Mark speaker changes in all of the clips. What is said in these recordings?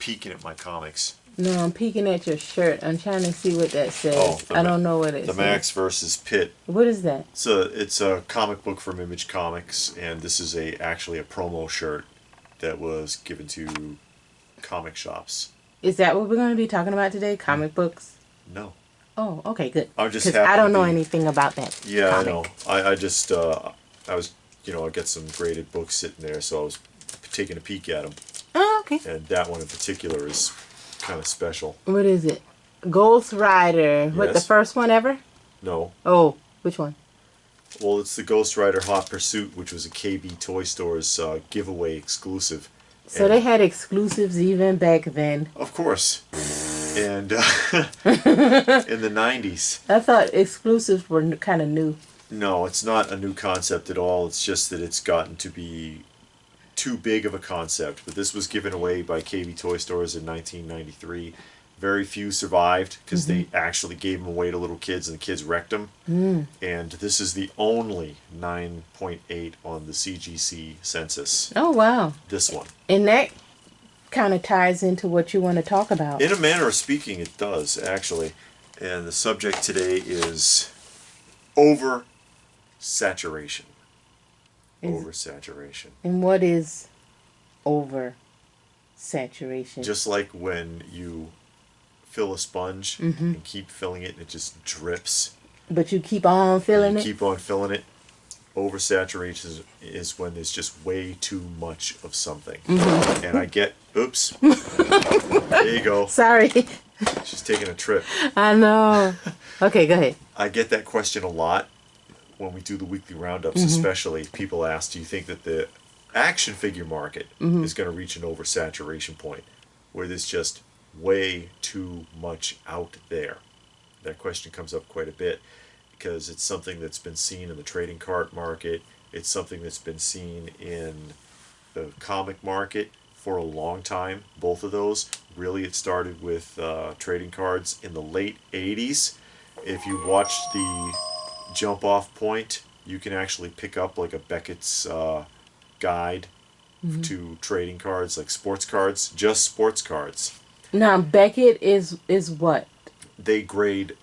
Speaker 1: peeking at my comics.
Speaker 2: No, I'm peeking at your shirt. I'm trying to see what that says.
Speaker 1: Oh,
Speaker 2: I don't know what it says.
Speaker 1: The Max versus Pitt.
Speaker 2: What is that?
Speaker 1: It's a comic book from Image Comics, and this is actually a promo shirt that was given to comic shops.
Speaker 2: Is that what we're going to be talking about today? Comic books?
Speaker 1: No.
Speaker 2: Oh, okay, good.
Speaker 1: I just
Speaker 2: because I don't know anything about that.
Speaker 1: Yeah,
Speaker 2: comic.
Speaker 1: I know. I just I was I got some graded books sitting there, so I was taking a peek at them.
Speaker 2: Oh, okay.
Speaker 1: And that one in particular is kind of special.
Speaker 2: What is it? Ghost Rider. Yes. What, the first one ever?
Speaker 1: No.
Speaker 2: Oh, which one?
Speaker 1: Well, it's the Ghost Rider Hot Pursuit, which was a KB Toy Store's giveaway exclusive.
Speaker 2: So they had exclusives even back then.
Speaker 1: Of course. And in the 90s.
Speaker 2: I thought exclusives were kind of new.
Speaker 1: No, it's not a new concept at all. It's just that it's gotten to be too big of a concept. But this was given away by KB Toy Stores in 1993. Very few survived because they actually gave them away to little kids and the kids wrecked them. And this is the only 9.8 on the CGC census.
Speaker 2: Oh, wow.
Speaker 1: This one.
Speaker 2: And that kind of ties into what you want to talk about.
Speaker 1: In a manner of speaking, it does, actually. And the subject today is oversaturation. Oversaturation.
Speaker 2: And what is oversaturation?
Speaker 1: Just like when you fill a sponge and keep filling it and it just drips.
Speaker 2: But you keep on filling it?
Speaker 1: Keep on filling it. Oversaturation is when there's just way too much of something. And I get, oops. There you go.
Speaker 2: Sorry.
Speaker 1: She's taking a trip.
Speaker 2: I know. Okay, go ahead.
Speaker 1: I get that question a lot when we do the weekly roundups, especially. People ask, do you think that the action figure market is going to reach an oversaturation point where there's just way too much out there? That question comes up quite a bit because it's something that's been seen in the trading card market. It's something that's been seen in the comic market for a long time. Both of those. Really, it started with trading cards in the late 80s. If you watch the Jump Off Point, you can actually pick up like a Beckett's guide to trading cards, like sports cards, just sports cards.
Speaker 2: Now, Beckett is what?
Speaker 1: They grade,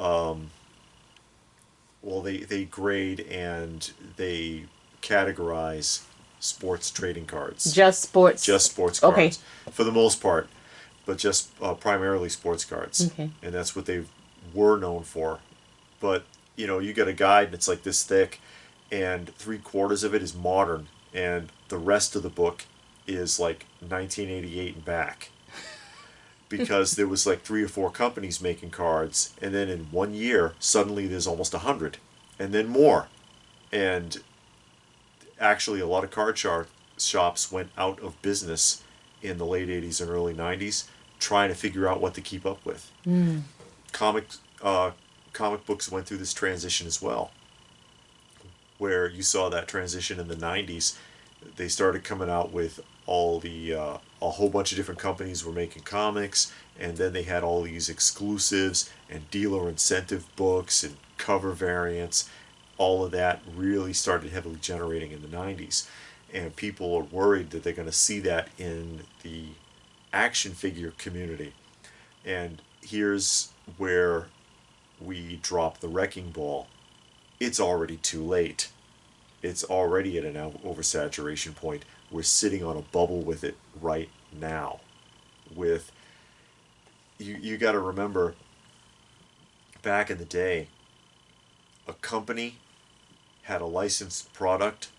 Speaker 1: they grade and they categorize sports trading cards.
Speaker 2: Just sports?
Speaker 1: Just sports cards.
Speaker 2: Okay.
Speaker 1: For the most part, but just primarily sports cards.
Speaker 2: Okay.
Speaker 1: And that's what they were known for. But, you get a guide and it's like this thick, and 3/4 of it is modern, and the rest of the book is like 1988 and back. Because there was like 3 or 4 companies making cards, and then in 1 year, suddenly there's almost 100, and then more. And actually, a lot of card shops went out of business in the late 80s and early 90s, trying to figure out what to keep up with. Comic books went through this transition as well, where you saw that transition in the 90s. They started coming out with all the a whole bunch of different companies were making comics, and then they had all these exclusives and dealer incentive books and cover variants. All of that really started heavily generating in the 90s, and people are worried that they're going to see that in the action figure community. And here's where we drop the wrecking ball. It's already too late. It's already at an oversaturation point. We're sitting on a bubble with it right now. With you got to remember, back in the day, a company had a licensed product,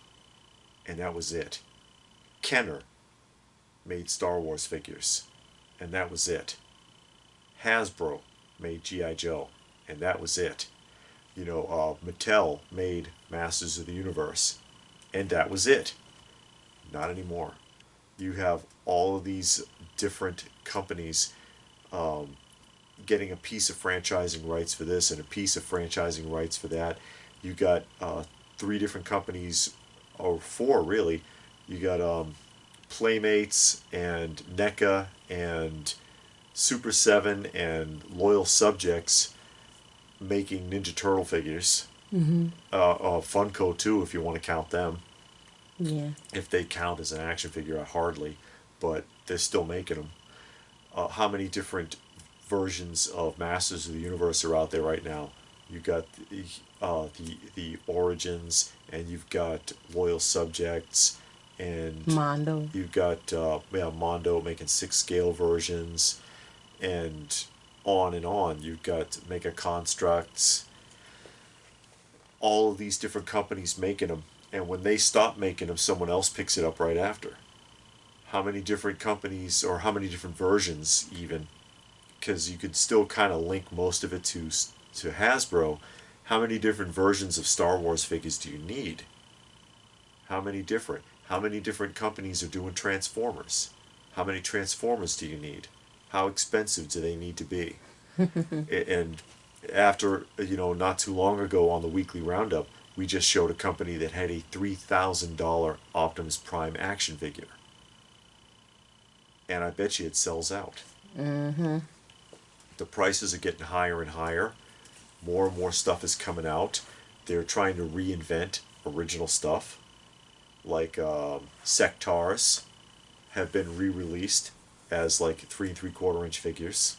Speaker 1: and that was it. Kenner made Star Wars figures, and that was it. Hasbro made G.I. Joe, and that was it. Mattel made Masters of the Universe, and that was it. Not anymore. You have all of these different companies getting a piece of franchising rights for this and a piece of franchising rights for that. You got 3 different companies, or 4 really. You got Playmates and NECA and Super 7 and Loyal Subjects making Ninja Turtle figures. Funko too, if you want to count them.
Speaker 2: Yeah.
Speaker 1: If they count as an action figure, hardly, but they're still making them. how many different versions of Masters of the Universe are out there right now. You've got the Origins, and you've got Loyal Subjects, and
Speaker 2: Mondo.
Speaker 1: you've got Mondo making 6 scale versions, and on and on. You've got Mega Constructs, all of these different companies making them, and when they stop making them, someone else picks it up right after. How many different companies, or how many different versions even, because you could still kind of link most of it to Hasbro. How many different versions of Star Wars figures do you need? How many different? How many different companies are doing Transformers? How many Transformers do you need? How expensive do they need to be? And after, not too long ago on the weekly roundup, we just showed a company that had a $3,000 Optimus Prime action figure, and I bet you it sells out.
Speaker 2: Mm-hmm.
Speaker 1: The prices are getting higher and higher. More and more stuff is coming out. They're trying to reinvent original stuff, like Sectars have been re-released as like 3 3/4 inch figures.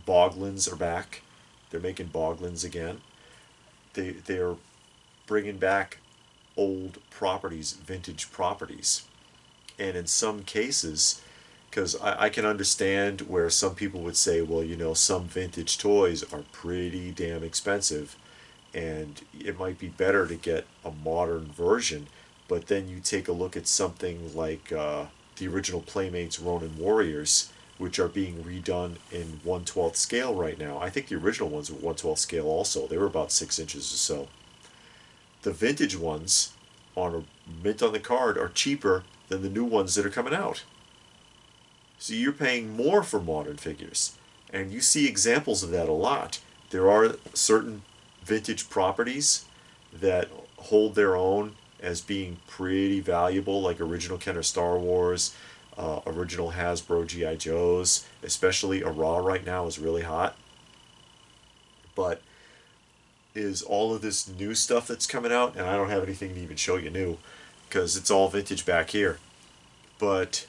Speaker 1: Boglins are back. They're making Boglins again. They're bringing back old properties, vintage properties, and in some cases, because I can understand where some people would say, well, some vintage toys are pretty damn expensive, and it might be better to get a modern version. But then you take a look at something like the original Playmates Ronin Warriors, which are being redone in 1/12 scale right now. I think the original ones were 1/12 scale also. They were about 6 inches or so. The vintage ones on a mint on the card are cheaper than the new ones that are coming out. So you're paying more for modern figures. And you see examples of that a lot. There are certain vintage properties that hold their own as being pretty valuable, like original Kenner Star Wars, original Hasbro G.I. Joes, especially a Raw right now is really hot. But is all of this new stuff that's coming out, and I don't have anything to even show you new because it's all vintage back here. But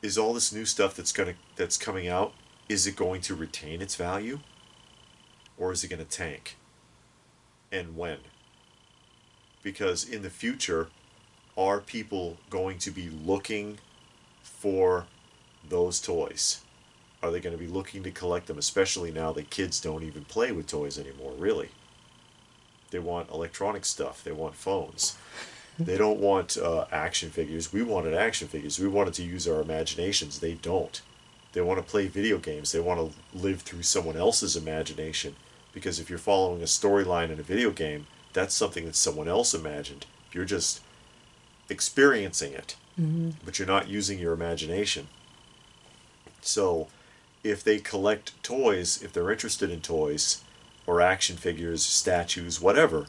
Speaker 1: is all this new stuff that's coming out, is it going to retain its value, or is it going to tank, and when? Because in the future, are people going to be looking for those toys? Are they going to be looking to collect them, especially now that kids don't even play with toys anymore, really? They want electronic stuff, they want phones. They don't want action figures. We wanted action figures. We wanted to use our imaginations. They don't. They want to play video games. They want to live through someone else's imagination. Because if you're following a storyline in a video game, that's something that someone else imagined. You're just experiencing it,
Speaker 2: Mm-hmm.
Speaker 1: but you're not using your imagination. So if they collect toys, if they're interested in toys or action figures, statues, whatever,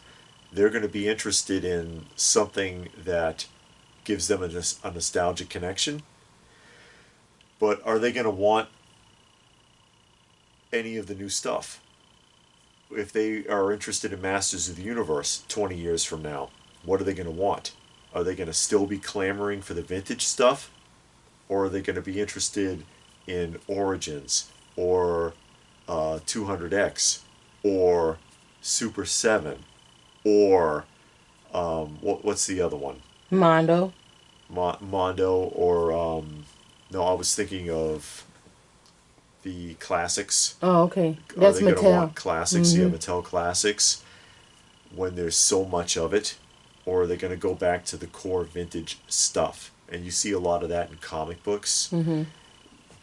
Speaker 1: they're going to be interested in something that gives them a nostalgic connection. But are they going to want any of the new stuff? If they are interested in Masters of the Universe 20 years from now, what are they going to want? Are they going to still be clamoring for the vintage stuff? Or are they going to be interested in Origins or 200X or Super 7 or what's the other one?
Speaker 2: Mondo.
Speaker 1: Mondo or no, I was thinking of the classics.
Speaker 2: Oh, okay.
Speaker 1: Are
Speaker 2: That's
Speaker 1: they going to
Speaker 2: Mattel.
Speaker 1: want classics? Yeah,
Speaker 2: Mm-hmm.
Speaker 1: Mattel classics when there's so much of it, or are they going to go back to the core vintage stuff? And you see a lot of that in comic books.
Speaker 2: Mm-hmm.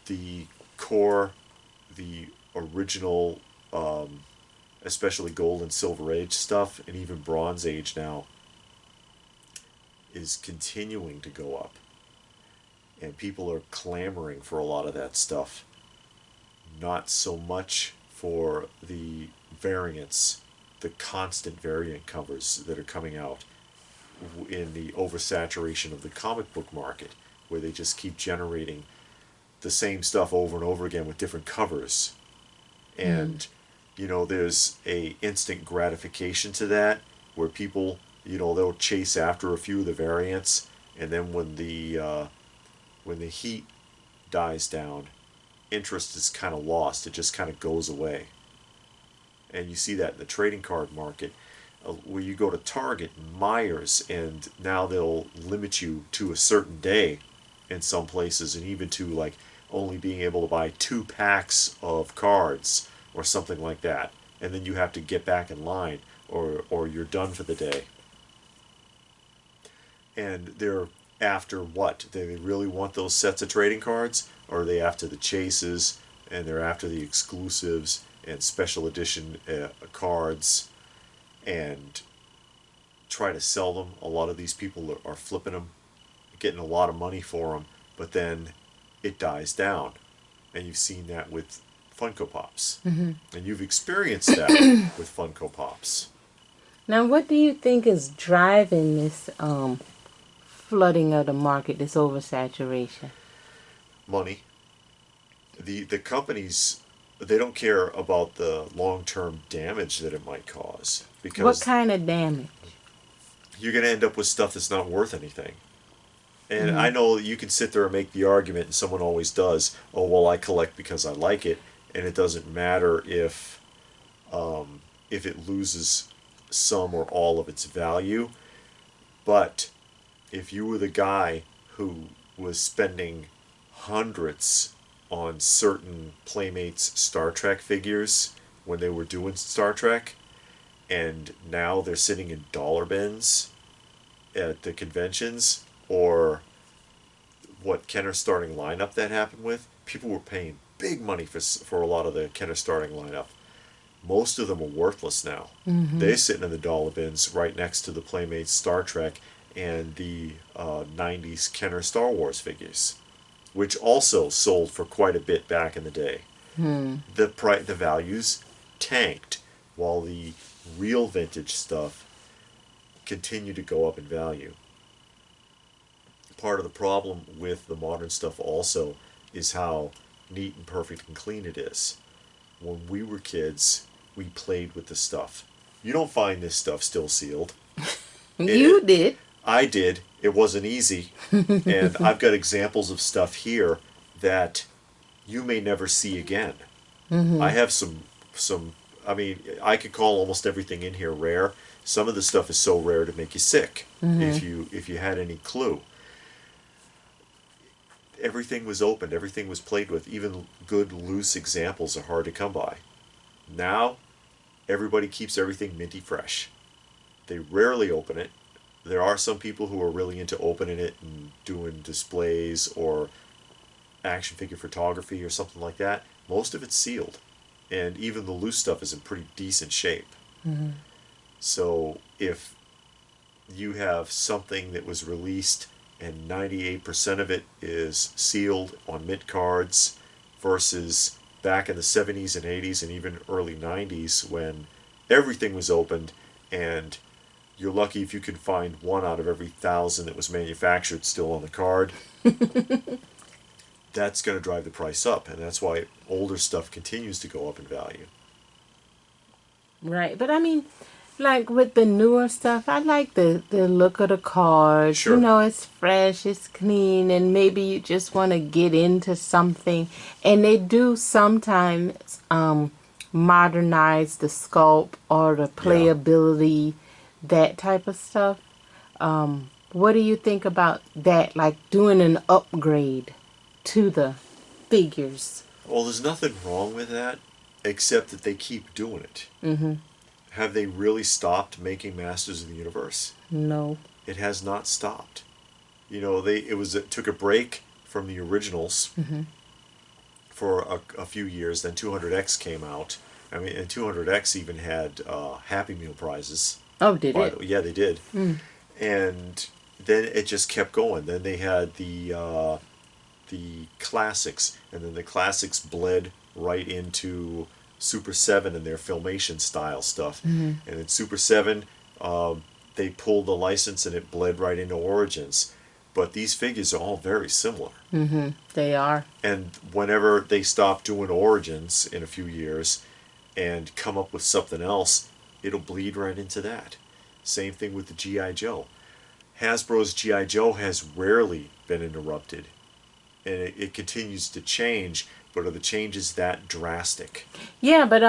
Speaker 1: The core, the original, especially Gold and Silver Age stuff, and even Bronze Age now, is continuing to go up. And people are clamoring for a lot of that stuff. Not so much for the variants, the constant variant covers that are coming out in the oversaturation of the comic book market, where they just keep generating the same stuff over and over again with different covers.
Speaker 2: Mm-hmm.
Speaker 1: And there's a instant gratification to that, where people, they'll chase after a few of the variants, and then when the heat dies down, interest is kind of lost. It just kind of goes away. And you see that in the trading card market, where you go to Target and Myers, and now they'll limit you to a certain day in some places, and even to like only being able to buy 2 packs of cards or something like that. And then you have to get back in line, or you're done for the day. And they're after what? Do they really want those sets of trading cards? Or are they after the chases, and they're after the exclusives and special edition cards, and try to sell them? A lot of these people are flipping them, getting a lot of money for them, but then it dies down. And you've seen that with Funko Pops.
Speaker 2: Mm-hmm.
Speaker 1: And you've experienced that with Funko Pops.
Speaker 2: Now, what do you think is driving this flooding of the market, this oversaturation?
Speaker 1: Money. The companies, they don't care about the long-term damage that it might cause,
Speaker 2: What
Speaker 1: because
Speaker 2: kind of damage?
Speaker 1: you're going to end up with stuff that's not worth anything. And I
Speaker 2: Mm-hmm.
Speaker 1: know you can sit there and make the argument, and someone always does, oh, well, I collect because I like it, and it doesn't matter if it loses some or all of its value. But if you were the guy who was spending hundreds on certain Playmates Star Trek figures when they were doing Star Trek, and now they're sitting in dollar bins at the conventions, or what Kenner starting lineup that happened with, people were paying big money for a lot of the Kenner starting lineup. Most of them are worthless now.
Speaker 2: Mm-hmm.
Speaker 1: They're sitting in the dollar bins right next to the Playmates Star Trek and the 90s Kenner Star Wars figures, which also sold for quite a bit back in the day.
Speaker 2: Hmm.
Speaker 1: The values tanked, while the real vintage stuff continued to go up in value. Part of the problem with the modern stuff also is how neat and perfect and clean it is. When we were kids, we played with the stuff. You don't find this stuff still sealed.
Speaker 2: You did.
Speaker 1: I did. It wasn't easy. And I've got examples of stuff here that you may never see again. I
Speaker 2: Mm-hmm.
Speaker 1: have some I mean, I could call almost everything in here rare. Some of the stuff is so rare to make you sick,
Speaker 2: Mm-hmm.
Speaker 1: if you had any clue. Everything was opened, everything was played with. Even good loose examples are hard to come by. Now, everybody keeps everything minty fresh. They rarely open it. There are some people who are really into opening it and doing displays or action figure photography or something like that. Most of it's sealed, and even the loose stuff is in pretty decent shape.
Speaker 2: Mm-hmm.
Speaker 1: So if you have something that was released and 98% of it is sealed on mint cards, versus back in the 70s and 80s and even early 90s when everything was opened, and you're lucky if you can find one out of every 1,000 that was manufactured still on the card. That's going to drive the price up, and that's why older stuff continues to go up in value.
Speaker 2: Right. But I mean, like with the newer stuff, I like the look of the cards. You
Speaker 1: Sure.
Speaker 2: know, it's fresh, it's clean, and maybe you just want to get into something. And they do sometimes modernize the sculpt or the
Speaker 1: Yeah.
Speaker 2: playability, that type of stuff. What do you think about that? Like doing an upgrade to the figures?
Speaker 1: Well, there's nothing wrong with that, except that they keep doing it.
Speaker 2: Mm-hmm.
Speaker 1: Have they really stopped making Masters of the Universe?
Speaker 2: No.
Speaker 1: It has not stopped. You know, it took a break from the originals
Speaker 2: Mm-hmm.
Speaker 1: for a few years. Then 200X came out. I mean, and 200X even had Happy Meal prizes.
Speaker 2: Oh, did
Speaker 1: By
Speaker 2: it?
Speaker 1: the way, yeah, they did.
Speaker 2: Mm.
Speaker 1: And then it just kept going. Then they had the classics, and then the classics bled right into Super 7 and their filmation style stuff.
Speaker 2: Mm-hmm.
Speaker 1: And in Super 7, they pulled the license and it bled right into Origins. But these figures are all very similar.
Speaker 2: Mm-hmm. They are.
Speaker 1: And whenever they stop doing Origins in a few years and come up with something else, it'll bleed right into that. Same thing with the G.I. Joe. Hasbro's G.I. Joe has rarely been interrupted. and it continues to change. But are the changes that drastic?
Speaker 2: Yeah, but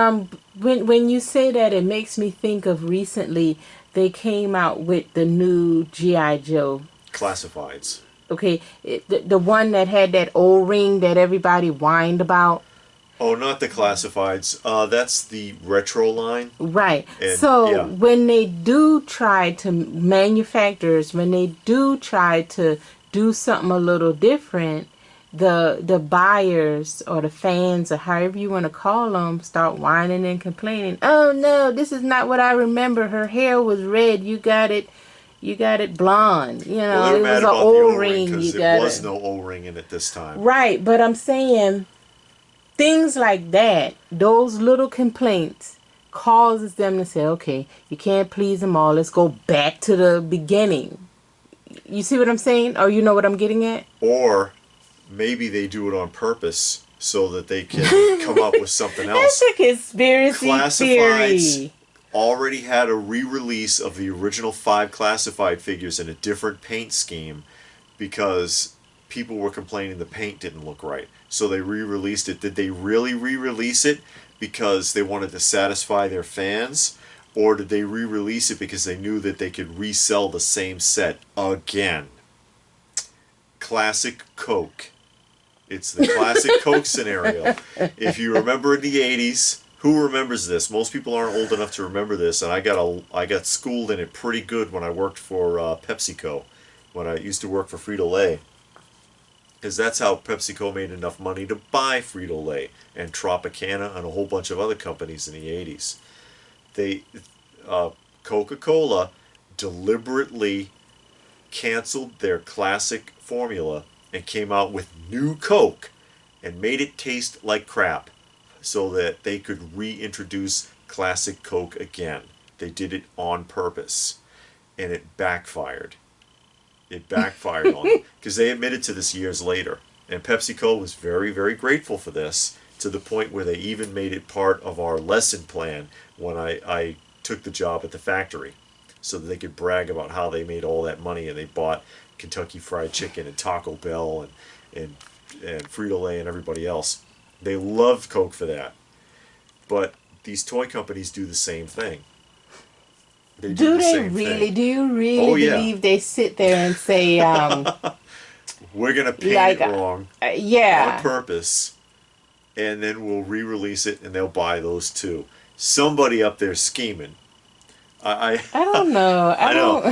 Speaker 2: when you say that, it makes me think of recently they came out with the new GI Joe.
Speaker 1: Classifieds.
Speaker 2: Okay, the one that had that O-ring that everybody whined about.
Speaker 1: Oh, not the classifieds. That's the retro line.
Speaker 2: Right.
Speaker 1: And
Speaker 2: So
Speaker 1: yeah,
Speaker 2: when they do try to manufacturers, when they do try to do something a little different, the buyers or the fans or however you want to call them start whining and complaining. Oh no, this is not what I remember. Her hair was red. You got it blonde. You
Speaker 1: well,
Speaker 2: know,
Speaker 1: they were
Speaker 2: it was
Speaker 1: mad
Speaker 2: an
Speaker 1: about the O-ring
Speaker 2: O-ring. You
Speaker 1: because it
Speaker 2: got
Speaker 1: was
Speaker 2: it.
Speaker 1: no O-ring in it this time.
Speaker 2: Right, but I'm saying things like that, those little complaints causes them to say, okay, you can't please them all. Let's go back to the beginning. You see what I'm saying? Or you know what I'm getting at?
Speaker 1: Or maybe they do it on purpose so that they can come up with something
Speaker 2: That's
Speaker 1: else.
Speaker 2: a conspiracy
Speaker 1: Classifieds
Speaker 2: theory.
Speaker 1: already had a re-release of the original 5 classified figures in a different paint scheme because people were complaining the paint didn't look right. So they re-released it. Did they really re-release it because they wanted to satisfy their fans? Or did they re-release it because they knew that they could resell the same set again? Classic Coke. It's the classic Coke scenario. If you remember in the 80s, who remembers this? Most people aren't old enough to remember this, and I got schooled in it pretty good when I worked for PepsiCo, when I used to work for Frito-Lay, because that's how PepsiCo made enough money to buy Frito-Lay and Tropicana and a whole bunch of other companies in the 80s. They Coca-Cola deliberately canceled their classic formula and came out with new Coke and made it taste like crap so that they could reintroduce classic Coke again. They did it on purpose and it backfired. It backfired on them because they admitted to this years later. And PepsiCo was very, very grateful for this to the point where they even made it part of our lesson plan when I took the job at the factory so that they could brag about how they made all that money and they bought Kentucky Fried Chicken and Taco Bell and Frito-Lay and everybody else. They loved Coke for that. But these toy companies do the same thing. They do
Speaker 2: Do
Speaker 1: the
Speaker 2: they
Speaker 1: same
Speaker 2: really?
Speaker 1: thing.
Speaker 2: Do you really
Speaker 1: Oh yeah,
Speaker 2: believe they sit there and say,
Speaker 1: we're gonna paint
Speaker 2: like,
Speaker 1: it wrong on
Speaker 2: yeah,
Speaker 1: purpose, and then we'll re-release it, and they'll buy those too. Somebody up there scheming.
Speaker 2: I don't know.
Speaker 1: I know.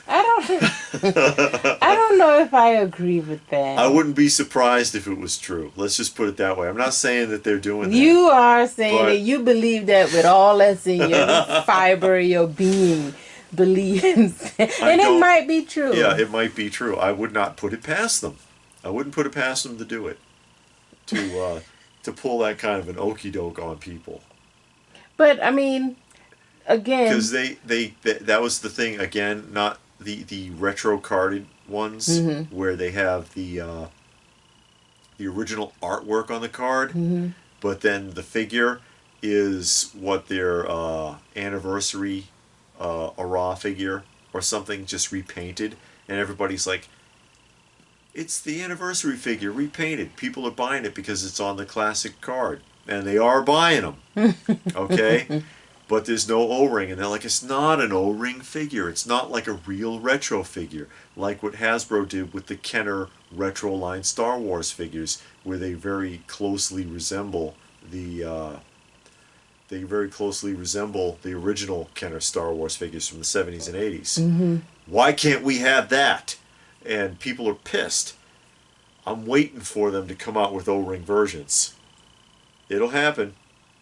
Speaker 2: I don't, I don't know if I agree with
Speaker 1: I
Speaker 2: that.
Speaker 1: wouldn't be surprised if it was true. Let's just put it that way. I'm not saying that they're doing that,
Speaker 2: You are saying that
Speaker 1: but
Speaker 2: you believe that with all that's in you, every fiber of your being believes.
Speaker 1: I
Speaker 2: And it
Speaker 1: don't.
Speaker 2: might be
Speaker 1: Yeah,
Speaker 2: true.
Speaker 1: it might be true. I would not put it past them. I wouldn't put it past them to do it. To pull that kind of an okey doke on people.
Speaker 2: But I mean,
Speaker 1: Because
Speaker 2: again,
Speaker 1: that was the thing again, not the retro carded ones
Speaker 2: hmm
Speaker 1: where they have the original artwork on the card,
Speaker 2: hmm
Speaker 1: but then the figure is what their anniversary a raw figure or something just repainted, and everybody's like, it's the anniversary figure repainted. People are buying it because it's on the classic card, and they are buying them. Okay, but there's no O-ring, and they're like, it's not an O-ring figure. It's not like a real retro figure, like what Hasbro did with the Kenner retro line Star Wars figures, where they very closely resemble the original Kenner Star Wars figures from the 70s and 80s.
Speaker 2: hmm
Speaker 1: Why can't we have that? And people are pissed. I'm waiting for them to come out with O-ring versions. It'll happen.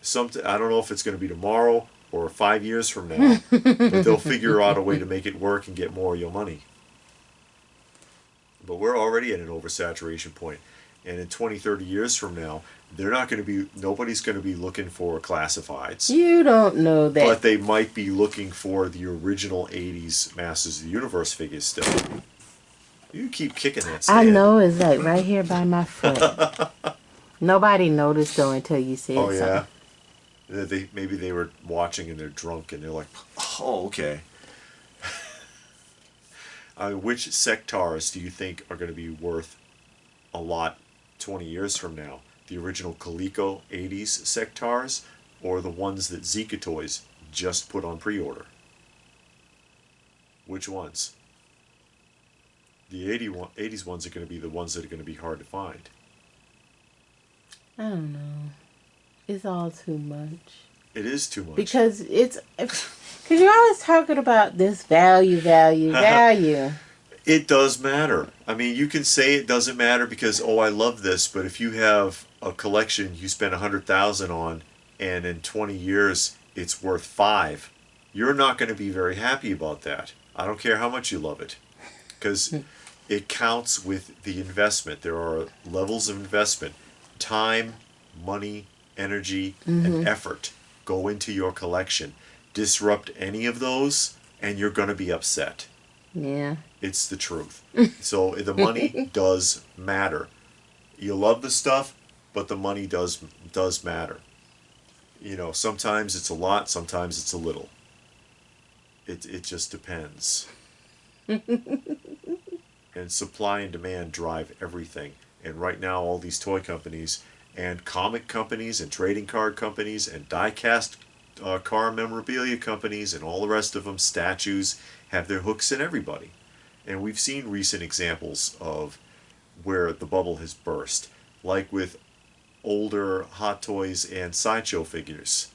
Speaker 1: I don't know if it's going to be tomorrow or 5 years from now, but they'll figure out a way to make it work and get more of your money. But we're already at an oversaturation point, and in 20, 30 years from now, nobody's going to be looking for classifieds,
Speaker 2: you don't know that.
Speaker 1: but they might be looking for the original 80s Masters of the Universe figures still. You keep kicking that
Speaker 2: I
Speaker 1: stand.
Speaker 2: know it's like right here by my foot. Nobody noticed though until you
Speaker 1: Oh
Speaker 2: said
Speaker 1: yeah.
Speaker 2: something.
Speaker 1: Maybe they were watching and they're drunk and they're like, oh okay. Which sectars do you think are going to be worth a lot 20 years from now? The original Coleco 80s sectars or the ones that Zika Toys just put on pre-order? Which ones? The 80s ones are going to be the ones that are going to be hard to find.
Speaker 2: I don't know. It's all too much.
Speaker 1: It is too much.
Speaker 2: Because you're always talking about this value.
Speaker 1: It does matter. I mean, you can say it doesn't matter because, oh, I love this, but if you have a collection you spend 100,000 on and in 20 years it's worth 5, you're not going to be very happy about that. I don't care how much you love it, because it counts with the investment. There are levels of investment. Time, money, energy, and effort go into your collection. Disrupt any of those and you're going to be upset.
Speaker 2: Yeah.
Speaker 1: It's the truth. So the money does matter. You love the stuff, but the money does matter. You know, sometimes it's a lot, sometimes it's a little. It just depends. And supply and demand drive everything. And right now, all these toy companies and comic companies and trading card companies and die-cast car memorabilia companies and all the rest of them, statues, have their hooks in everybody. And we've seen recent examples of where the bubble has burst, like with older Hot Toys and Sideshow figures.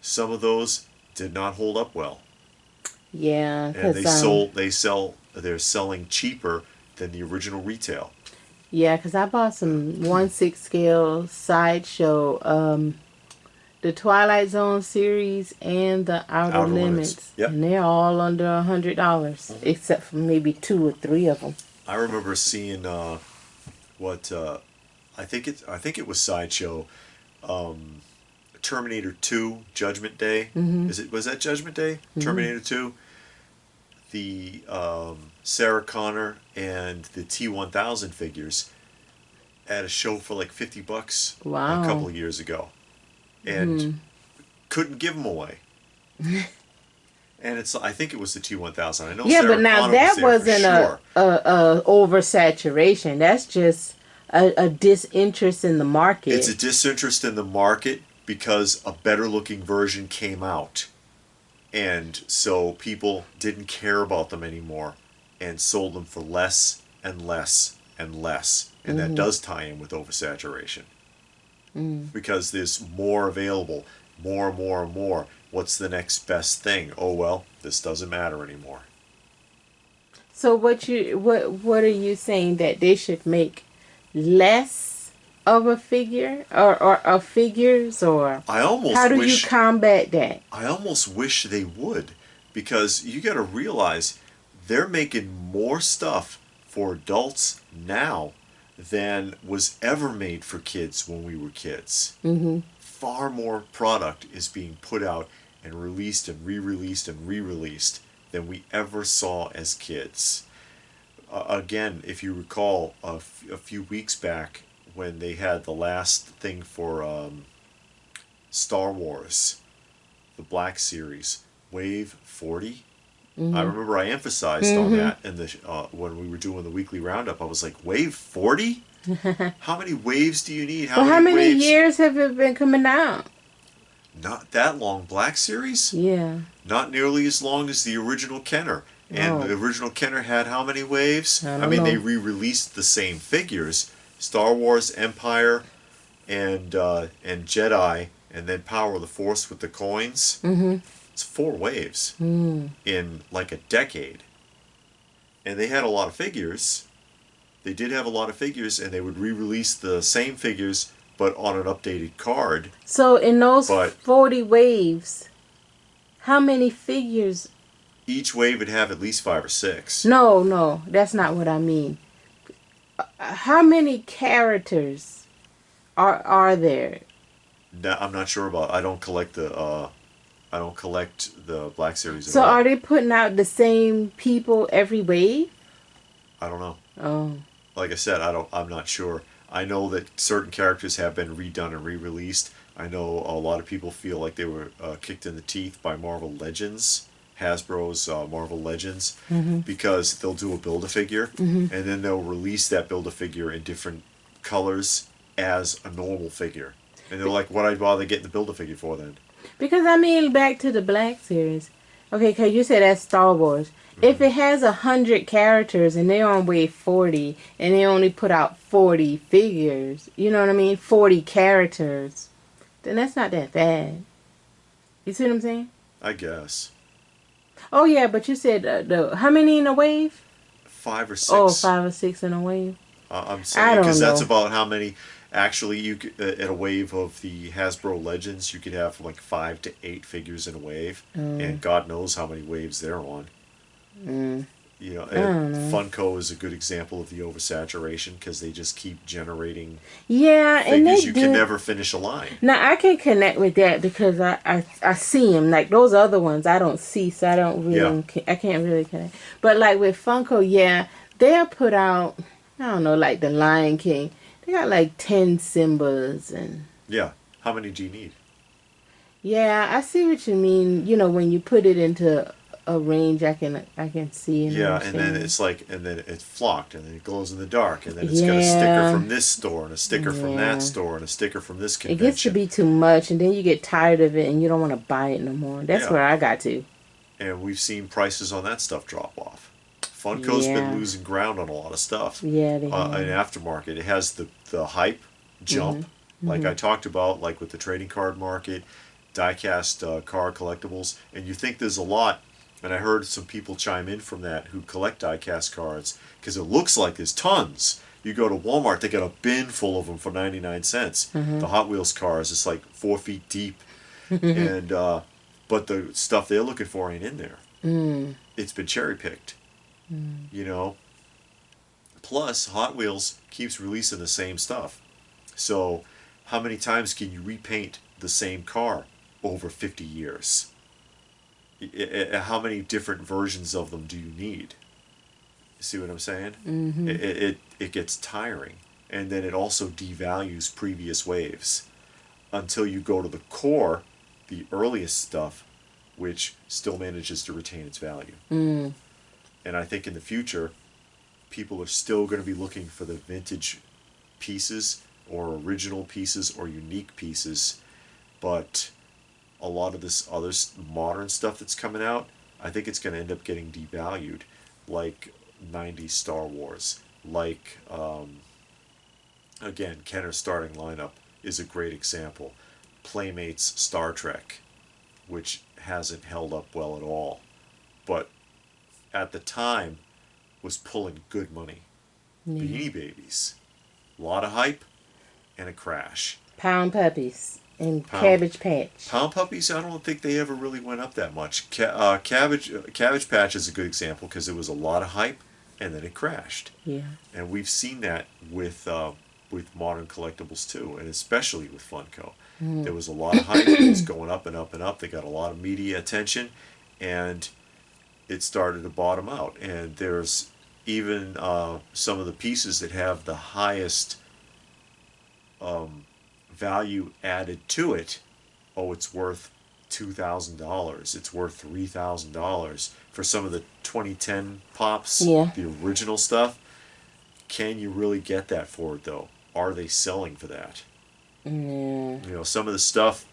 Speaker 1: Some of those did not hold up well.
Speaker 2: Yeah,
Speaker 1: And they're selling cheaper than the original retail.
Speaker 2: Yeah, because I bought some 1/6 scale Sideshow, the Twilight Zone series and the Outer Limits.
Speaker 1: Yep.
Speaker 2: And they're all under $100, except for maybe 2 or 3 of them.
Speaker 1: I remember seeing what I think it was Sideshow, Terminator 2 Judgment Day. Was that Judgment Day? Terminator 2. The Sarah Connor and the T-1000 figures at a show for like $50
Speaker 2: Wow.
Speaker 1: a couple of years ago, and couldn't give them away. And I think it was the T-1000. I know.
Speaker 2: Yeah,
Speaker 1: Sarah
Speaker 2: but now
Speaker 1: Connor
Speaker 2: that
Speaker 1: was there
Speaker 2: wasn't
Speaker 1: for sure.
Speaker 2: a oversaturation. That's just a disinterest in the market.
Speaker 1: It's a disinterest in the market because a better looking version came out. And so people didn't care about them anymore and sold them for less and less and less. And that does tie in with oversaturation. Because there's more available, more. What's the next best thing? Oh, well, this doesn't matter anymore.
Speaker 2: So what are you saying, that they should make less of a figure or of figures, or how do you combat that?
Speaker 1: I almost wish they would, because you got to realize they're making more stuff for adults now than was ever made for kids when we were kids. Far more product is being put out and released and re-released and re-released than we ever saw as kids. Again, if you recall, a few weeks back when they had the last thing for Star Wars, the Black Series, Wave 40. I remember I emphasized on that in the when we were doing the weekly roundup. I was like, Wave 40? How many waves do you need?
Speaker 2: How many years have it been coming out?
Speaker 1: Not that long. Black Series?
Speaker 2: Yeah.
Speaker 1: Not nearly as long as the original Kenner. And the original Kenner had how many waves?
Speaker 2: I mean,
Speaker 1: they re-released the same figures. Star Wars, Empire, and Jedi, and then Power of the Force with the coins. It's 4 waves in like a decade. And they had a lot of figures. They did have a lot of figures, and they would re-release the same figures, but on an updated card.
Speaker 2: So in those 40 waves, how many figures?
Speaker 1: Each wave would have at least 5 or 6.
Speaker 2: No, that's not what I mean. How many characters are there?
Speaker 1: No, I'm not sure about. I don't collect the Black Series.
Speaker 2: So are they putting out the same people every wave?
Speaker 1: I don't know.
Speaker 2: Oh.
Speaker 1: Like I said, I'm not sure. I know that certain characters have been redone and re-released. I know a lot of people feel like they were kicked in the teeth by Marvel Legends Hasbro's Marvel Legends,
Speaker 2: Mm-hmm.
Speaker 1: because they'll do a Build-A-Figure,
Speaker 2: Mm-hmm.
Speaker 1: and then they'll release that Build-A-Figure in different colors as a normal figure. And they're like, what I'd bother getting the Build-A-Figure for then?
Speaker 2: Because I mean, back to the Black series. Okay, because you said that's Star Wars. If
Speaker 1: Hmm.
Speaker 2: it has 100 characters and they on wave 40 and they only put out 40 figures, you know what I mean? 40 characters, then that's not that bad. You see what I'm saying?
Speaker 1: I guess.
Speaker 2: Oh yeah, but you said the how many in a wave?
Speaker 1: Five or
Speaker 2: Oh,
Speaker 1: six.
Speaker 2: 5 or 6 in a wave.
Speaker 1: I'm
Speaker 2: I
Speaker 1: saying, because
Speaker 2: don't
Speaker 1: that's
Speaker 2: know.
Speaker 1: about how many. Actually, you could, at a wave of the Hasbro Legends, you could have like 5 to 8 figures in a wave, and
Speaker 2: Mm,
Speaker 1: God knows how many waves they're on.
Speaker 2: mm,
Speaker 1: You know,
Speaker 2: I don't know.
Speaker 1: Funko is a good example of the oversaturation, because they just keep generating
Speaker 2: Yeah, and
Speaker 1: figures.
Speaker 2: they
Speaker 1: You can
Speaker 2: do.
Speaker 1: never finish a line.
Speaker 2: Now I can connect with that because I see them like those other ones I don't see, so I don't
Speaker 1: Yeah,
Speaker 2: really I can't really connect. But like with Funko, yeah, they'll put out, I don't know, like the Lion King. They got like 10 Simbas and
Speaker 1: yeah. How many do you need?
Speaker 2: yeah, I see what you mean. You know, when you put it into a range, I can see and
Speaker 1: Yeah, and then
Speaker 2: understand.
Speaker 1: it's like, and then it's flocked, and then it glows in the dark, and then it's got a sticker
Speaker 2: Yeah,
Speaker 1: from this store, and a sticker from that
Speaker 2: yeah.
Speaker 1: store, and a sticker from this
Speaker 2: It gets to
Speaker 1: convention.
Speaker 2: be too much, and then you get tired of it, and you don't want to buy it no more. That's
Speaker 1: Yeah,
Speaker 2: where I got to.
Speaker 1: and we've seen prices on that stuff drop off. Funko's been
Speaker 2: Yeah,
Speaker 1: losing ground on a lot of stuff.
Speaker 2: yeah, they
Speaker 1: In
Speaker 2: have.
Speaker 1: aftermarket, it has the hype jump,
Speaker 2: Mhm.
Speaker 1: like
Speaker 2: Mhm.
Speaker 1: I talked about, like with the trading card market, diecast card collectibles, and you think there's a lot. And I heard some people chime in from that who collect diecast cards, because it looks like there's tons. You go to Walmart, they got a bin full of them for 99 cents.
Speaker 2: Mhm.
Speaker 1: The Hot Wheels cars, it's like 4 feet deep,
Speaker 2: Mhm.
Speaker 1: and but the stuff they're looking for ain't in there.
Speaker 2: Mm.
Speaker 1: It's been cherry picked,
Speaker 2: Mm.
Speaker 1: you know. Plus, Hot Wheels keeps releasing the same stuff. So, how many times can you repaint the same car over 50 years? How many different versions of them do you need? See what I'm saying?
Speaker 2: Mhm.
Speaker 1: It gets tiring. And then it also devalues previous waves until you go to the core, the earliest stuff, which still manages to retain its value.
Speaker 2: Mm.
Speaker 1: And I think in the future, people are still going to be looking for the vintage pieces or original pieces or unique pieces, but a lot of this other modern stuff that's coming out, I think it's going to end up getting devalued, like 90s Star Wars, like again, Kenner's starting lineup is a great example. Playmates Star Trek, which hasn't held up well at all, but at the time was pulling good money.
Speaker 2: Yeah.
Speaker 1: Beanie Babies, a lot of hype and a crash.
Speaker 2: Pound puppies and
Speaker 1: Pound
Speaker 2: Cabbage Patch.
Speaker 1: Pound Puppies, I don't think they ever really went up that much. Cabbage Patch is a good example, because it was a lot of hype and then it crashed.
Speaker 2: Yeah.
Speaker 1: And we've seen that with modern collectibles too, and especially with Funko.
Speaker 2: Mm.
Speaker 1: There was a lot of hype. It was going up and up and up. They got a lot of media attention, and it started to bottom out. And there's even some of the pieces that have the highest value added to it. Oh, it's worth $2,000. It's worth $3,000 for some of the 2010 pops,
Speaker 2: Yeah.
Speaker 1: the original stuff. Can you really get that for it though? Are they selling for that?
Speaker 2: Yeah.
Speaker 1: You know, some of the stuff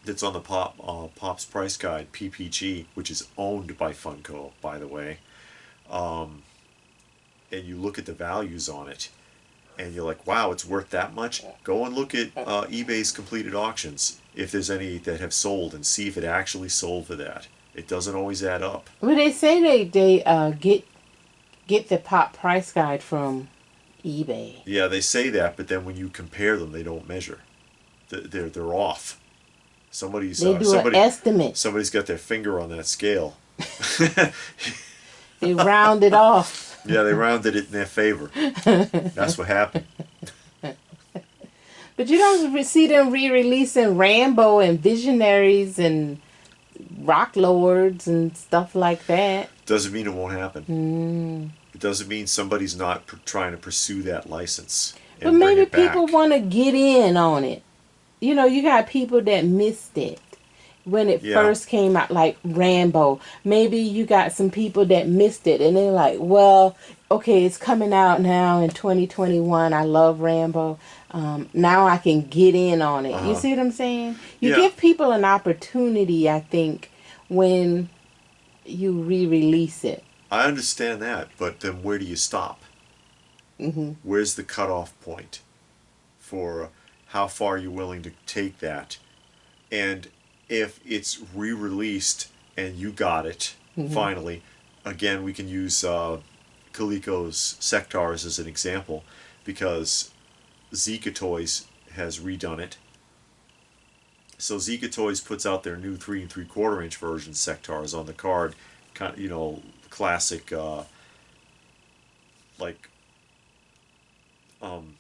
Speaker 1: that's on the Pop's Price Guide, PPG, which is owned by Funko, by the way, and you look at the values on it, and you're like, wow, it's worth that much. Go and look at eBay's completed auctions, if there's any that have sold, and see if it actually sold for that. It doesn't always add up.
Speaker 2: Well, they say they get the pop price guide from eBay.
Speaker 1: Yeah, they say that, but then when you compare them, they don't measure. They're off. Somebody's
Speaker 2: They do an estimate.
Speaker 1: somebody's got their finger on that scale.
Speaker 2: They round it off.
Speaker 1: Yeah, they rounded it in their favor. That's what happened.
Speaker 2: But you don't see them re-releasing Rambo and Visionaries and Rock Lords and stuff like that.
Speaker 1: Doesn't mean it won't happen.
Speaker 2: Mm.
Speaker 1: It doesn't mean somebody's not trying to pursue that license
Speaker 2: But
Speaker 1: and bring
Speaker 2: maybe
Speaker 1: it
Speaker 2: people
Speaker 1: back.
Speaker 2: want to get in on it. You know, you got people that missed it. when it
Speaker 1: Yeah.
Speaker 2: first came out, like Rambo. Maybe you got some people that missed it and they're like, well, okay, it's coming out now in 2021. I love Rambo. Now I can get in on it. You
Speaker 1: Uh-huh.
Speaker 2: see what I'm saying? You
Speaker 1: Yeah.
Speaker 2: give people an opportunity, I think, when you re-release it.
Speaker 1: I understand that, but then where do you stop?
Speaker 2: Hmm.
Speaker 1: Where's the cutoff point for how far you're willing to take that? And if it's re-released and you got it
Speaker 2: Hmm.
Speaker 1: finally, again we can use Coleco's Sectars as an example because Zika Toys has redone it. So Zika Toys puts out their new 3 3/4 inch version Sectars on the card, kind of, classic like um,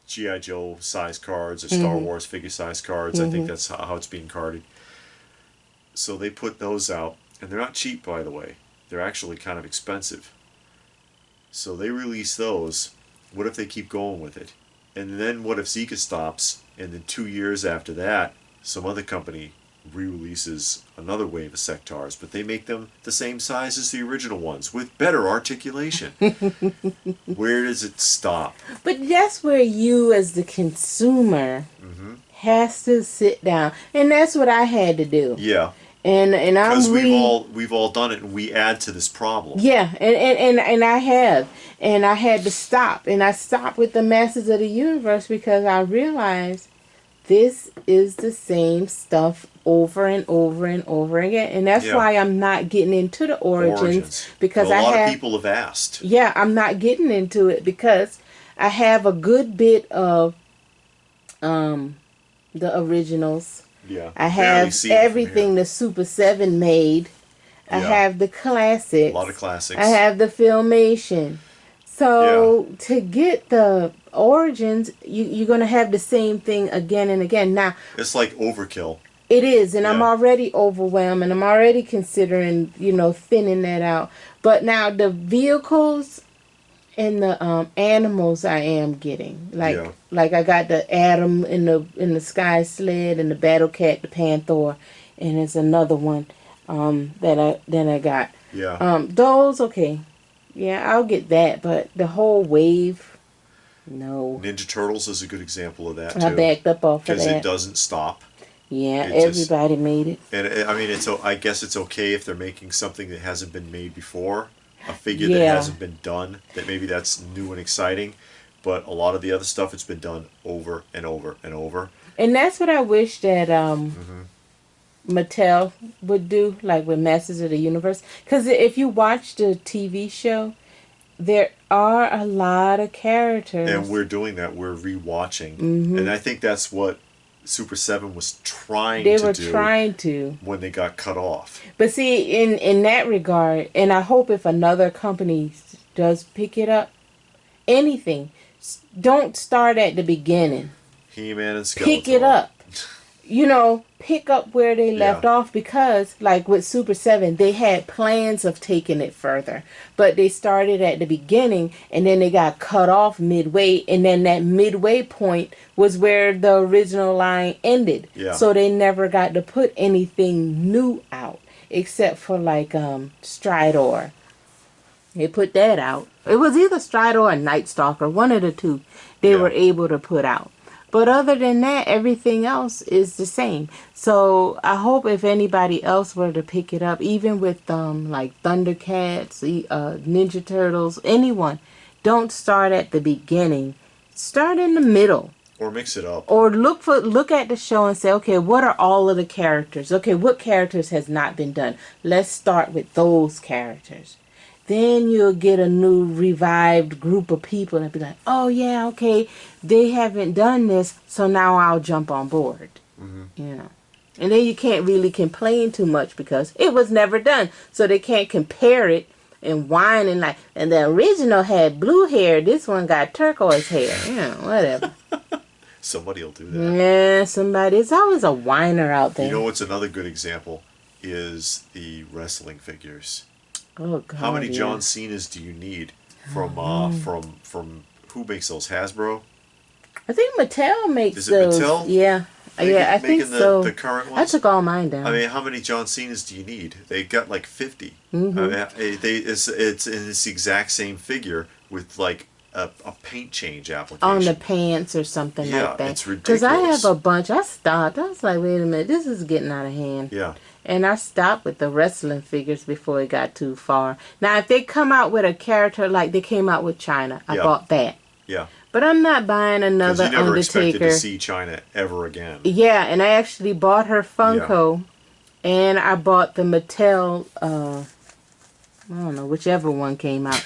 Speaker 1: GI Joe size cards or Star
Speaker 2: Hmm.
Speaker 1: Wars figure size cards. I think
Speaker 2: Hmm.
Speaker 1: that's how it's being carded. So they put those out, and they're not cheap, by the way. They're actually kind of expensive. So they release those. What if they keep going with it? And then what if Zika stops, and then 2 years after that, some other company re-releases another wave of Sectars, but they make them the same size as the original ones with better articulation. Where does it stop?
Speaker 2: But that's where you, as the consumer,
Speaker 1: Mm-hmm.
Speaker 2: has to sit down, and that's what I had to do.
Speaker 1: Yeah,
Speaker 2: And
Speaker 1: because
Speaker 2: I'm
Speaker 1: we've all done it, and we add to this problem.
Speaker 2: yeah, and I have, and I had to stop, and I stopped with the Masters of the Universe because I realized this is the same stuff over and over and over again, and that's
Speaker 1: Yeah,
Speaker 2: why I'm not getting into the origins
Speaker 1: origins. But
Speaker 2: because
Speaker 1: a
Speaker 2: I
Speaker 1: lot of
Speaker 2: have,
Speaker 1: people have asked.
Speaker 2: yeah, I'm not getting into it because I have a good bit of um the originals.
Speaker 1: Yeah,
Speaker 2: I
Speaker 1: barely
Speaker 2: have
Speaker 1: see them from here.
Speaker 2: everything the Super 7 made. I
Speaker 1: Yeah,
Speaker 2: have the
Speaker 1: a lot of
Speaker 2: classics. I
Speaker 1: classics.
Speaker 2: have the Filmation.
Speaker 1: Yeah,
Speaker 2: So to get the origins, you're going to have the same thing again and again. Now,
Speaker 1: it's like overkill.
Speaker 2: it is, and I'm
Speaker 1: Yeah,
Speaker 2: already overwhelmed, and I'm already considering, thinning that out. But now the vehicles and the animals I am getting,
Speaker 1: yeah,
Speaker 2: like I got the Atom in the Sky Sled and the Battle Cat, the Panther, and it's another one that I got.
Speaker 1: yeah.
Speaker 2: Those okay, yeah, I'll get that, but the whole wave, no,
Speaker 1: Ninja Turtles is a good example of that
Speaker 2: I
Speaker 1: too,
Speaker 2: backed up off of
Speaker 1: because it
Speaker 2: that.
Speaker 1: doesn't stop.
Speaker 2: Yeah,
Speaker 1: It just
Speaker 2: everybody made it.
Speaker 1: and I mean I guess it's okay if they're making something that hasn't been made before, a figure that
Speaker 2: Yeah,
Speaker 1: hasn't been done, that maybe that's new and exciting, but a lot of the other stuff it's been done over and over and over.
Speaker 2: and that's what I wish that
Speaker 1: Mm-hmm.
Speaker 2: Mattel would do, like with Masters of the Universe. Because if you watch the TV show, there are a lot of
Speaker 1: And
Speaker 2: characters.
Speaker 1: we're doing that. We're rewatching, and
Speaker 2: Hmm.
Speaker 1: I think that's what Super Seven was trying
Speaker 2: They
Speaker 1: to
Speaker 2: were
Speaker 1: do
Speaker 2: trying to.
Speaker 1: when they got cut off.
Speaker 2: But see, in that regard, and I hope if another company does pick it up, anything, don't start at the beginning.
Speaker 1: He-Man and
Speaker 2: Pick it
Speaker 1: Skeletor.
Speaker 2: up. Pick up where they
Speaker 1: Yeah,
Speaker 2: left off because, like with Super 7, they had plans of taking it further. But they started at the beginning and then they got cut off midway. And then that midway point was where the original line ended.
Speaker 1: yeah,
Speaker 2: So they never got to put anything new out except for like Stridor. They put that out. It was either Strider or Night Stalker, one of the two they were
Speaker 1: yeah.
Speaker 2: able to put out. But other than that, everything else is the same. So I hope if anybody else were to pick it up, even with like Thundercats, Ninja Turtles, anyone, don't start at the beginning. Start in the middle.
Speaker 1: Or mix it up.
Speaker 2: Or look at the show and say, okay, what are all of the characters? Okay, what characters has not been done? Let's start with those characters. Then you'll get a new revived group of people and be like, oh yeah, okay, they haven't done this, so now I'll jump on board.
Speaker 1: Mm-hmm.
Speaker 2: You know. And then you can't really complain too much because it was never done. So they can't compare it and whine and like, and the original had blue hair, this one got turquoise hair. Whatever.
Speaker 1: Somebody will do that.
Speaker 2: Yeah, somebody. It's always a whiner out
Speaker 1: You know
Speaker 2: there.
Speaker 1: what's another good example is the wrestling figures.
Speaker 2: Oh
Speaker 1: How
Speaker 2: God,
Speaker 1: many
Speaker 2: yeah.
Speaker 1: John Cena's do you need from
Speaker 2: Mhm.
Speaker 1: from who makes those? Hasbro?
Speaker 2: I think Mattel makes
Speaker 1: Is it
Speaker 2: those.
Speaker 1: Mattel?
Speaker 2: Yeah, Yeah, I think
Speaker 1: The
Speaker 2: so.
Speaker 1: current
Speaker 2: I
Speaker 1: ones?
Speaker 2: took all mine
Speaker 1: I
Speaker 2: down.
Speaker 1: mean, how many John Cena's do you need? They got like 50. I
Speaker 2: Hmm.
Speaker 1: mean, it's the exact same figure with like a paint change
Speaker 2: On the
Speaker 1: application.
Speaker 2: pants or something like
Speaker 1: Yeah,
Speaker 2: that.
Speaker 1: it's
Speaker 2: Because I have a
Speaker 1: ridiculous.
Speaker 2: bunch. I stopped. I was like, wait a minute, this is getting out of hand.
Speaker 1: Yeah,
Speaker 2: And I stopped with the wrestling figures before it got too far. Now, if they come out with a character like they came out with China, I
Speaker 1: yeah,
Speaker 2: bought that.
Speaker 1: yeah.
Speaker 2: But I'm not buying
Speaker 1: Because you
Speaker 2: another
Speaker 1: never expected to
Speaker 2: Undertaker.
Speaker 1: see China ever again.
Speaker 2: Yeah, and I actually bought her
Speaker 1: Yeah,
Speaker 2: Funko, and I bought the Mattel, I don't know, whichever one came out.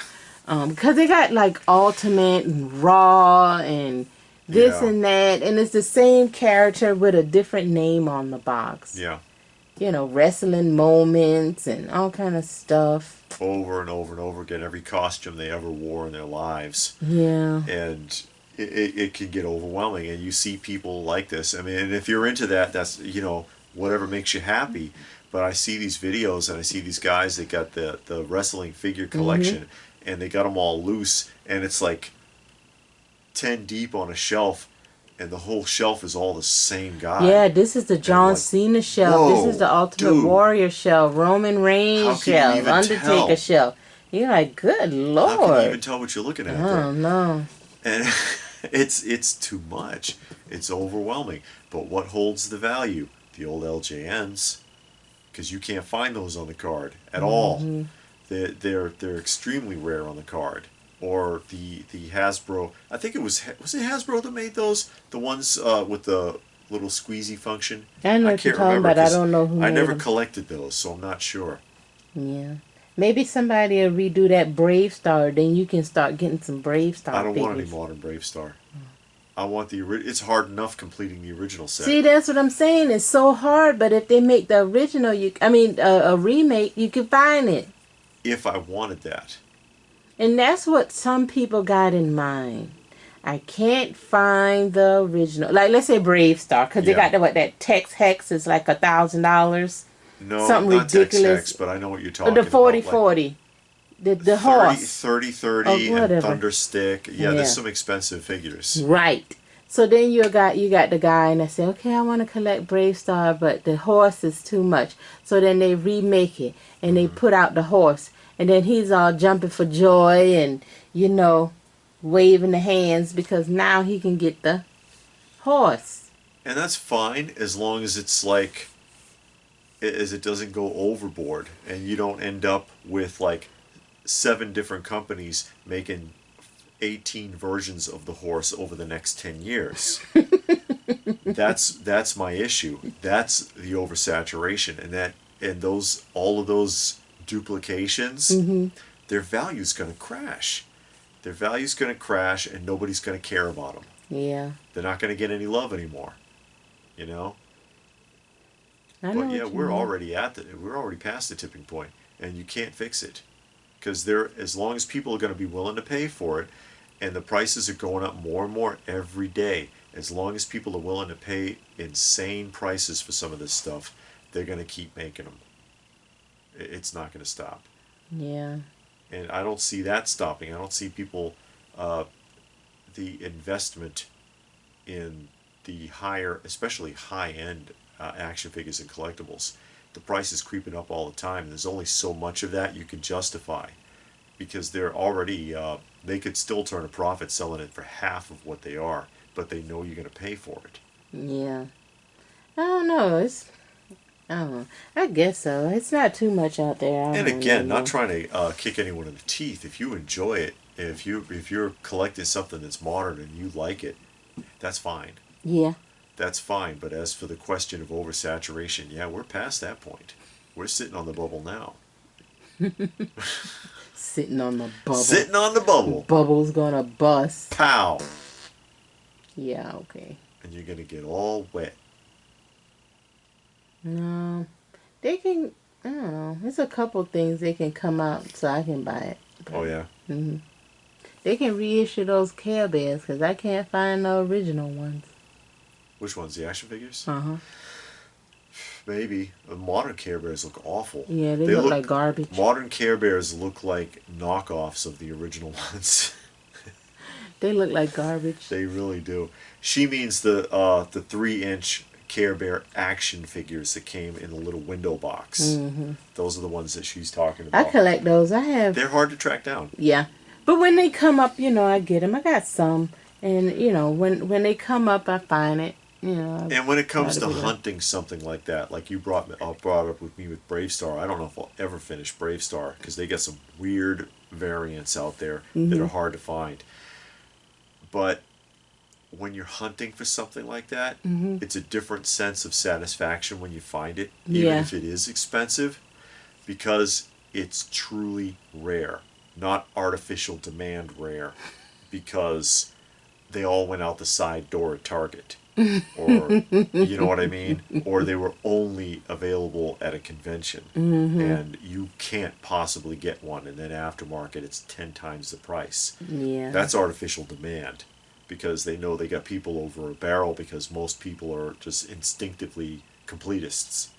Speaker 2: Because they got like Ultimate and Raw and this
Speaker 1: yeah,
Speaker 2: and that, and it's the same character with a different name on the box.
Speaker 1: yeah.
Speaker 2: You know, wrestling moments and all kind of stuff.
Speaker 1: Over and over and over again, every costume they ever wore in their lives.
Speaker 2: Yeah.
Speaker 1: And it can get overwhelming. And you see people like this. I mean, and if you're into that, that's, whatever makes you happy. But I see these videos and I see these guys that got the wrestling figure
Speaker 2: Mhm.
Speaker 1: collection and they got them all loose and it's like 10 deep on a shelf and the whole shelf is all the same guy.
Speaker 2: Yeah, this is the
Speaker 1: And I'm
Speaker 2: John
Speaker 1: like,
Speaker 2: Cena shelf. This is
Speaker 1: whoa,
Speaker 2: the Ultimate
Speaker 1: dude,
Speaker 2: Warrior shelf. Roman
Speaker 1: how
Speaker 2: Reigns
Speaker 1: can you
Speaker 2: shelf.
Speaker 1: even
Speaker 2: Undertaker
Speaker 1: tell?
Speaker 2: shelf. You're like, good
Speaker 1: How can you
Speaker 2: Lord.
Speaker 1: even tell what you're looking
Speaker 2: I
Speaker 1: at there?
Speaker 2: don't know.
Speaker 1: And it's too much. It's overwhelming. But what holds the value? The old LJNs, because you can't find those on the card at all.
Speaker 2: Hmm.
Speaker 1: They're extremely rare on the card. Or the Hasbro. I think was it Hasbro that made those, the ones with the little squeezy function.
Speaker 2: I know
Speaker 1: I
Speaker 2: what you're
Speaker 1: can't
Speaker 2: talking
Speaker 1: remember
Speaker 2: about. I
Speaker 1: because
Speaker 2: don't know who
Speaker 1: I
Speaker 2: made
Speaker 1: never
Speaker 2: them.
Speaker 1: collected those, so I'm not sure.
Speaker 2: Yeah. Maybe somebody will redo that Brave Star. Then you can start getting some Brave
Speaker 1: I
Speaker 2: Star
Speaker 1: don't want any
Speaker 2: figures.
Speaker 1: modern Brave Star. I want it's hard enough completing the original set.
Speaker 2: See, that's what I'm saying. It's so hard, but if they make the original, I mean, a remake, you can find it.
Speaker 1: If I wanted that.
Speaker 2: And that's what some people got in mind. I can't find the original. Like, let's say Brave Star, because they
Speaker 1: Yeah.
Speaker 2: got that Tex Hex is like $1,000.
Speaker 1: No,
Speaker 2: Something
Speaker 1: not Tex
Speaker 2: ridiculous.
Speaker 1: Hex, but I know what you're
Speaker 2: The
Speaker 1: talking
Speaker 2: forty
Speaker 1: about. Like
Speaker 2: forty, the
Speaker 1: 30,
Speaker 2: horse,
Speaker 1: 30,
Speaker 2: or
Speaker 1: 30, and
Speaker 2: whatever.
Speaker 1: Thunderstick. Yeah, there's
Speaker 2: Yeah.
Speaker 1: some expensive figures.
Speaker 2: Right. So then you got the guy and I say, okay, I want to collect Brave Star, but the horse is too much. So then they remake it and they
Speaker 1: Hmm.
Speaker 2: put out the horse, and then he's all jumping for joy and waving the hands because now he can get the horse.
Speaker 1: And that's fine as long as it's like, as it doesn't go overboard and you don't end up with like 7 different companies making 18 versions of the horse over the next 10 years. That's my issue. That's the oversaturation, and those all of those duplications,
Speaker 2: Hmm.
Speaker 1: their value's going to crash. Their value's going to crash, and nobody's going to care about them.
Speaker 2: Yeah,
Speaker 1: They're not going to get any love anymore, you know.
Speaker 2: I know
Speaker 1: But yeah,
Speaker 2: what you mean.
Speaker 1: we're already past the tipping point, and you can't fix it because there, as long as people are going to be willing to pay for it, and the prices are going up more and more every day. As long as people are willing to pay insane prices for some of this stuff, they're going to keep making them. It's not going to stop.
Speaker 2: Yeah.
Speaker 1: And I don't see that stopping. I don't see people, uh, the investment in the higher, especially high end action figures and collectibles. The price is creeping up all the time. There's only so much of that you can justify because they're already, they could still turn a profit selling it for half of what they are, but they know you're going to pay for it.
Speaker 2: Yeah. I don't know. I don't know. I guess so. It's not too much out there. I
Speaker 1: And
Speaker 2: don't know
Speaker 1: again, not
Speaker 2: anymore.
Speaker 1: trying to kick anyone in the teeth. If you enjoy it, if you're collecting something that's modern and you like it, that's fine.
Speaker 2: Yeah.
Speaker 1: That's fine. But as for the question of oversaturation, yeah, we're past that point. We're sitting on the bubble now.
Speaker 2: Sitting on the bubble.
Speaker 1: Sitting on the bubble.
Speaker 2: Bubble's gonna bust.
Speaker 1: Pow!
Speaker 2: Yeah, okay.
Speaker 1: And you're gonna get all wet.
Speaker 2: No. They can, I don't know. There's a couple things they can come out so I can buy it.
Speaker 1: Oh
Speaker 2: But,
Speaker 1: yeah.
Speaker 2: hmm they can reissue those Care Bears because I can't find the original ones.
Speaker 1: Which ones? The action figures?
Speaker 2: Uh-huh.
Speaker 1: Maybe. The modern Care Bears look awful.
Speaker 2: Yeah, they
Speaker 1: They
Speaker 2: look
Speaker 1: look.
Speaker 2: like garbage.
Speaker 1: Modern Care Bears look like knockoffs of the original ones.
Speaker 2: They look like garbage.
Speaker 1: They really do. She means the 3-inch Care Bear action figures that came in a little window box. Those are the ones that she's talking
Speaker 2: I
Speaker 1: about.
Speaker 2: collect those. I have.
Speaker 1: They're hard to track down.
Speaker 2: Yeah. But when they come up, I get them. I got some. And, when they come up, I find it. I
Speaker 1: And when it
Speaker 2: try
Speaker 1: comes
Speaker 2: to
Speaker 1: to
Speaker 2: pick it up.
Speaker 1: hunting something like that, like you brought up with me with Brave Star, I don't know if I'll ever finish Brave Star because they got some weird variants out there that are hard to find. But when you're hunting for something like that, it's a different sense of satisfaction when you find it, even
Speaker 2: Yeah.
Speaker 1: if it is expensive, because it's truly rare, not artificial demand rare, because they all went out the side door at Target. Or, you know what I mean? Or they were only available at a convention. And you can't possibly get one, and then aftermarket it's 10 times the price.
Speaker 2: Yeah.
Speaker 1: That's artificial demand because they know they got people over a barrel because most people are just instinctively completists.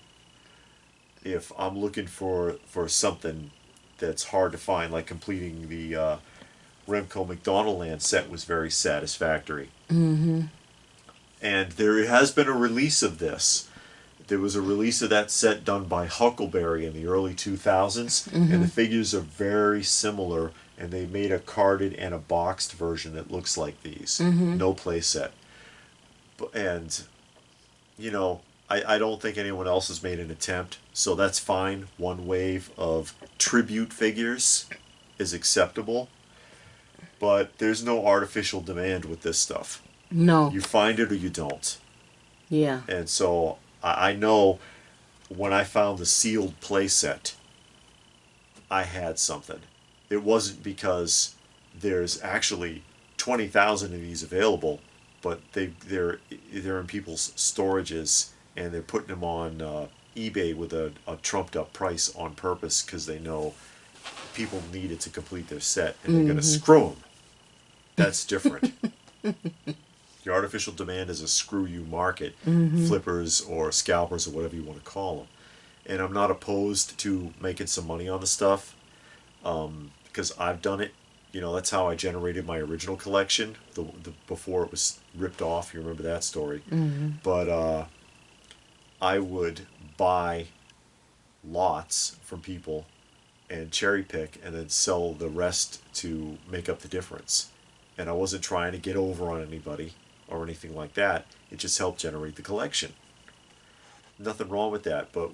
Speaker 1: If I'm looking for something that's hard to find, like completing the Remco McDonald Land set was very satisfactory. And there has been a release of this. There was a release of that set done by Huckleberry in the early 2000s, and the figures are very similar, and they made a carded and a boxed version that looks like these. No play set. And, I don't think anyone else has made an attempt, so that's fine. One wave of tribute figures is acceptable, but there's no artificial demand with this stuff.
Speaker 2: No.
Speaker 1: You find it or you don't.
Speaker 2: Yeah.
Speaker 1: And so I know when I found the sealed playset, I had something. It wasn't because there's actually 20,000 of these available, but they're in people's storages and they're putting them on eBay with a trumped up price on purpose because they know people need it to complete their set and they're going to screw them. That's different. The artificial demand is a screw you market, flippers or scalpers or whatever you want to call them. And I'm not opposed to making some money on the stuff because I've done it. That's how I generated my original collection the before it was ripped off. You remember that story? But I would buy lots from people and cherry pick and then sell the rest to make up the difference. And I wasn't trying to get over on anybody or anything like that. It just helped generate the collection. Nothing wrong with that. But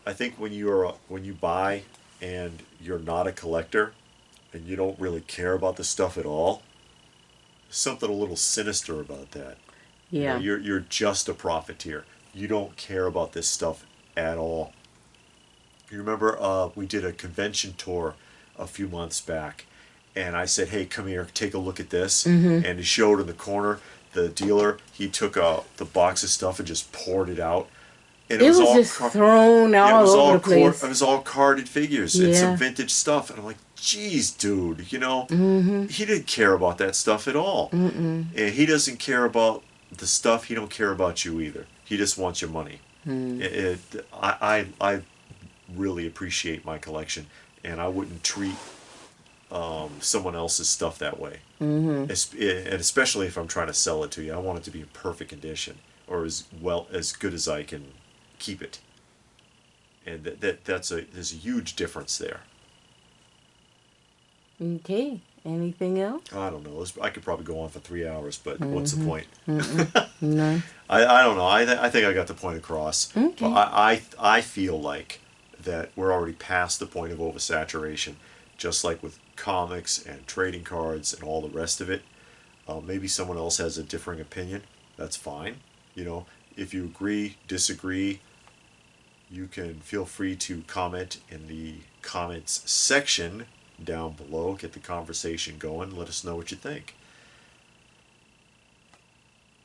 Speaker 1: I think when you buy and you're not a collector and you don't really care about the stuff at all, there's something a little sinister about that.
Speaker 2: Yeah.
Speaker 1: You're just a profiteer. You don't care about this stuff at all. You remember we did a convention tour a few months back, and I said, "Hey, come here, take a look at this." And he showed in the corner the dealer. He took the box of stuff and just poured it out, and
Speaker 2: It was just thrown
Speaker 1: yeah,
Speaker 2: all over the place.
Speaker 1: it was all carded figures and some
Speaker 2: Yeah.
Speaker 1: vintage stuff. And I'm like, "Geez, dude, he didn't care about that stuff at all, and he doesn't care about the stuff. He don't care about you either. He just wants your money." I really appreciate my collection, and I wouldn't treat someone else's stuff that way. And especially if I'm trying to sell it to you, I want it to be in perfect condition or as good as I can keep it. And there's a huge difference there.
Speaker 2: Okay. Anything else?
Speaker 1: I don't know. I could probably go on for 3 hours, but what's the point?
Speaker 2: No.
Speaker 1: I don't know. I think I got the point across.
Speaker 2: Okay.
Speaker 1: But I feel like that we're already past the point of oversaturation, just like with comics and trading cards and all the rest of it. Maybe someone else has a differing opinion. That's fine. If you agree, disagree, you can feel free to comment in the comments section down below. Get the conversation going. Let us know what you think.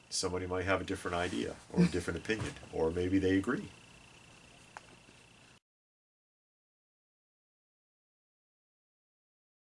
Speaker 1: Somebody might have a different idea or a different opinion, or maybe they agree.